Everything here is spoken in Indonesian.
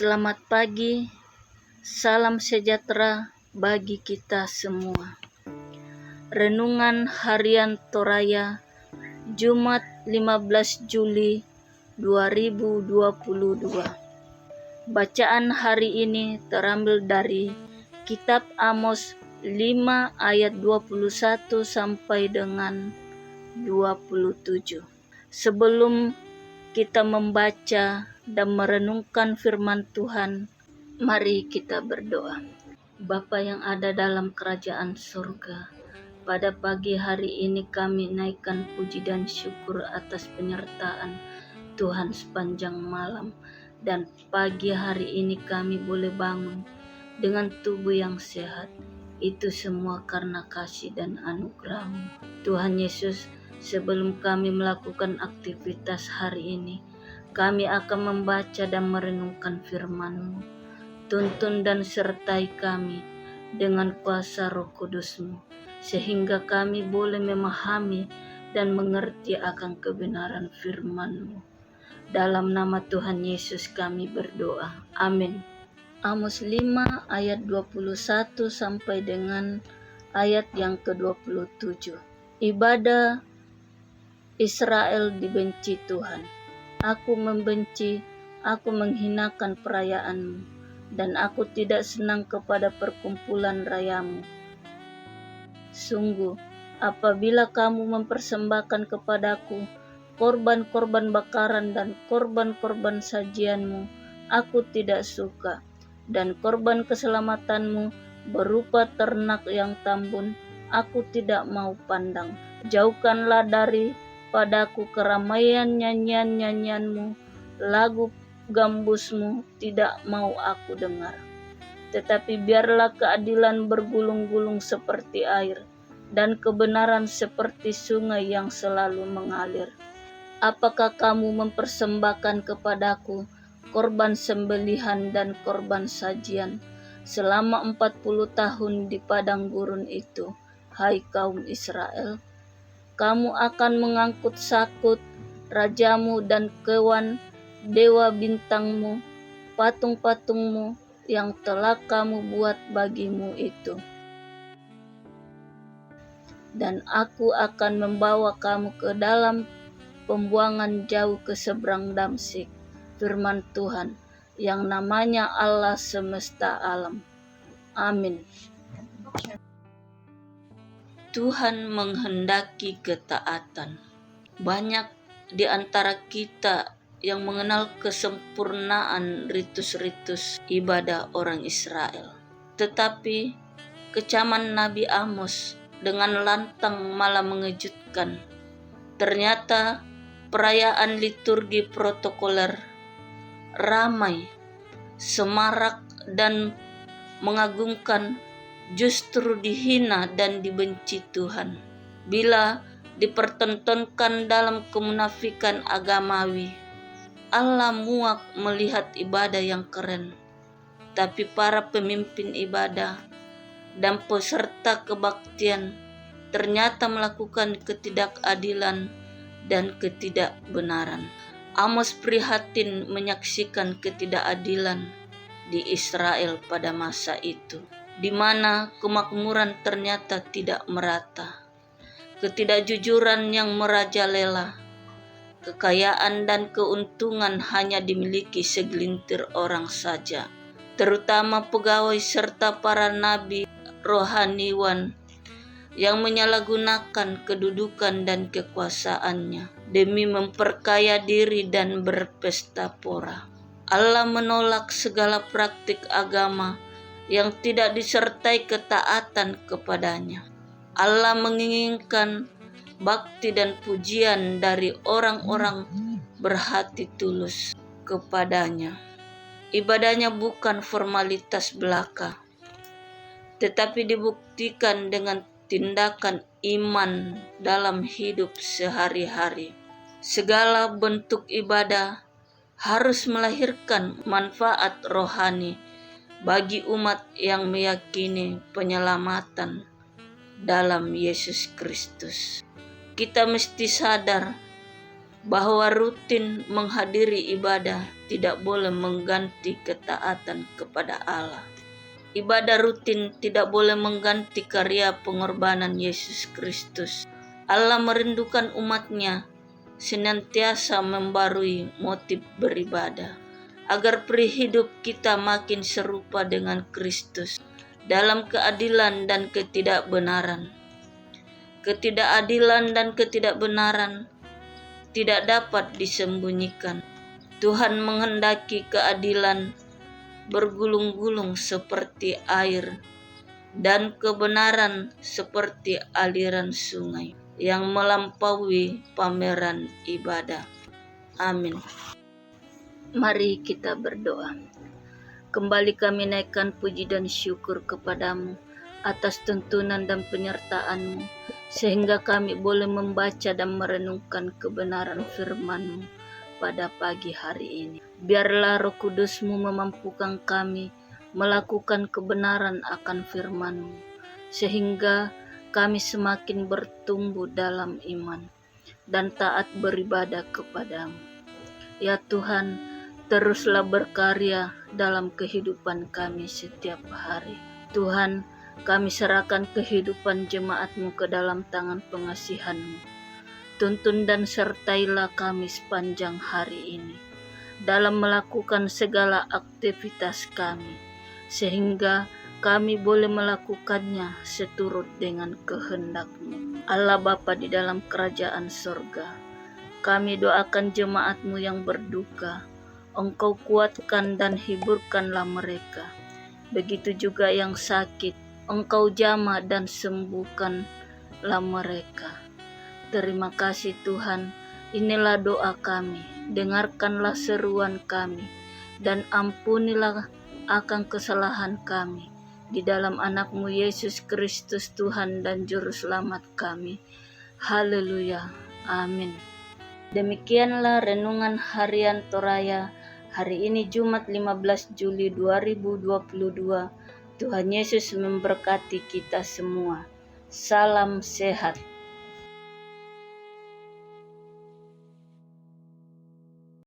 Selamat pagi, salam sejahtera bagi kita semua. Renungan Harian Toraya, Jumat 15 Juli 2022. Bacaan hari ini terambil dari Kitab Amos 5 ayat 21 sampai dengan 27. Sebelum kita membaca dan merenungkan firman Tuhan, mari kita berdoa. Bapa yang ada dalam kerajaan surga, pada pagi hari ini kami naikkan puji dan syukur atas penyertaan Tuhan sepanjang malam, dan pagi hari ini kami boleh bangun dengan tubuh yang sehat. Itu semua karena kasih dan anugerah-Mu. Tuhan Yesus, sebelum kami melakukan aktivitas hari ini, kami akan membaca dan merenungkan firman-Mu. Tuntun dan sertai kami dengan kuasa Roh Kudus-Mu, sehingga kami boleh memahami dan mengerti akan kebenaran firman-Mu. Dalam nama Tuhan Yesus kami berdoa. Amin. Amos 5 ayat 21 sampai dengan ayat yang ke-27. Ibadah Israel dibenci Tuhan. Aku membenci, aku menghinakan perayaan-Mu, dan aku tidak senang kepada perkumpulan rayamu. Sungguh, apabila kamu mempersembahkan kepadaku korban-korban bakaran dan korban-korban sajianmu, aku tidak suka, dan korban keselamatanmu berupa ternak yang tambun, aku tidak mau pandang. Jauhkanlah padaku keramaian nyanyian-nyanyianmu, lagu gambusmu tidak mau aku dengar. Tetapi biarlah keadilan bergulung-gulung seperti air, dan kebenaran seperti sungai yang selalu mengalir. Apakah kamu mempersembahkan kepadaku korban sembelihan dan korban sajian selama 40 tahun di padang gurun itu, hai kaum Israel? Kamu akan mengangkut sakut rajamu dan kewan dewa bintangmu, patung-patungmu yang telah kamu buat bagimu itu. Dan aku akan membawa kamu ke dalam pembuangan jauh ke seberang Damsyik, firman Tuhan, yang namanya Allah semesta alam. Amin. Tuhan menghendaki ketaatan. Banyak di antara kita yang mengenal kesempurnaan ritus-ritus ibadah orang Israel. Tetapi kecaman Nabi Amos dengan lantang malah mengejutkan. Ternyata perayaan liturgi protokoler ramai, semarak dan mengagumkan justru dihina dan dibenci Tuhan bila dipertontonkan dalam kemunafikan agamawi. Allah muak melihat ibadah yang keren, tapi para pemimpin ibadah dan peserta kebaktian ternyata melakukan ketidakadilan dan ketidakbenaran. Amos prihatin menyaksikan ketidakadilan di Israel pada masa itu, di mana kemakmuran ternyata tidak merata, ketidakjujuran yang merajalela, kekayaan dan keuntungan hanya dimiliki segelintir orang saja, terutama pegawai serta para nabi rohaniwan yang menyalahgunakan kedudukan dan kekuasaannya demi memperkaya diri dan berpesta pora. Allah menolak segala praktik agama yang tidak disertai ketaatan kepadanya. Allah menginginkan bakti dan pujian dari orang-orang berhati tulus kepadanya. Ibadahnya bukan formalitas belaka, tetapi dibuktikan dengan tindakan iman dalam hidup sehari-hari. Segala bentuk ibadah harus melahirkan manfaat rohani bagi umat yang meyakini penyelamatan dalam Yesus Kristus. Kita mesti sadar bahwa rutin menghadiri ibadah tidak boleh mengganti ketaatan kepada Allah. Ibadah rutin tidak boleh mengganti karya pengorbanan Yesus Kristus. Allah merindukan umatnya senantiasa membarui motif beribadah, agar peri hidup kita makin serupa dengan Kristus dalam keadilan dan ketidakbenaran. Ketidakadilan dan ketidakbenaran tidak dapat disembunyikan. Tuhan menghendaki keadilan bergulung-gulung seperti air dan kebenaran seperti aliran sungai yang melampaui pameran ibadah. Amin. Mari kita berdoa. Kembali kami naikkan puji dan syukur kepadamu atas tuntunan dan penyertaan-Mu, sehingga kami boleh membaca dan merenungkan kebenaran firman-Mu pada pagi hari ini. Biarlah Roh Kudus-Mu memampukan kami melakukan kebenaran akan firman-Mu, sehingga kami semakin bertumbuh dalam iman dan taat beribadah kepadamu. Ya Tuhan, teruslah berkarya dalam kehidupan kami setiap hari. Tuhan, kami serahkan kehidupan jemaat-Mu ke dalam tangan pengasihan-Mu. Tuntun dan sertailah kami sepanjang hari ini dalam melakukan segala aktivitas kami, sehingga kami boleh melakukannya seturut dengan kehendak-Mu. Allah Bapa di dalam kerajaan sorga, kami doakan jemaat-Mu yang berduka, Engkau kuatkan dan hiburkanlah mereka. Begitu juga yang sakit, Engkau jamah dan sembuhkanlah mereka. Terima kasih Tuhan, inilah doa kami, dengarkanlah seruan kami, dan ampunilah akan kesalahan kami. Di dalam anak-Mu Yesus Kristus Tuhan dan Juru Selamat kami. Haleluya. Amin. Demikianlah renungan harian Toraya hari ini Jumat 15 Juli 2022. Tuhan Yesus memberkati kita semua. Salam sehat.